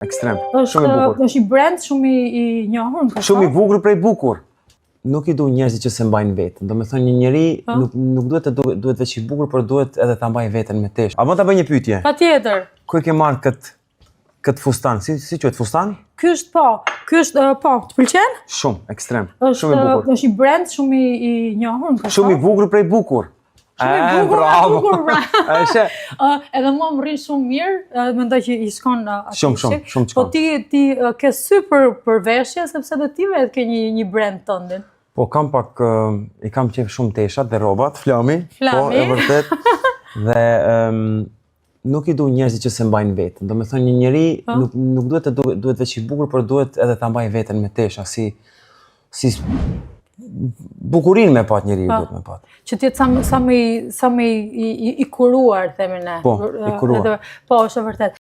Ekstrem. Shumë i bukur. Është i brand shumë i njohur në Kosovë. Shumë i bukur prej bukur. Nuk i du njerëzit që se mbajnë veten. Do me thonë një njeri nuk duhet veç i bukur, por duhet edhe ta mbajë veten me tesh. A mund ta bëj një pyetje? Patjetër. Ku e ke marrë këtë fustan? Si quhet fustan? Ky është po, të pëlqen? Shumë, ekstrem. Shumë i bukur. Është i brand shumë i njohur në Kosovë. Shumë i bukur prej bukur. Bravo. Është Edhe mua më rrin shumë mirë, mendoj që i shkon aty. Shumë Po ti ke sy për veshje sepse do ti vetë ke një brand tëndin. Po kam pak i kam qef shumë teshat dhe rrobat, flami. Po, e vërtet. Dhe nuk i du njerëzit që se mbajnë veten. Do me thonë një njeri nuk duhet veç i bukur, por duhet edhe ta mbajë veten me tesha, si bukurin me pat njeri duhet me pat. Që t'jetë sa me i kuruar, themi ne. Po, i kuruar. Po, është e vërtet.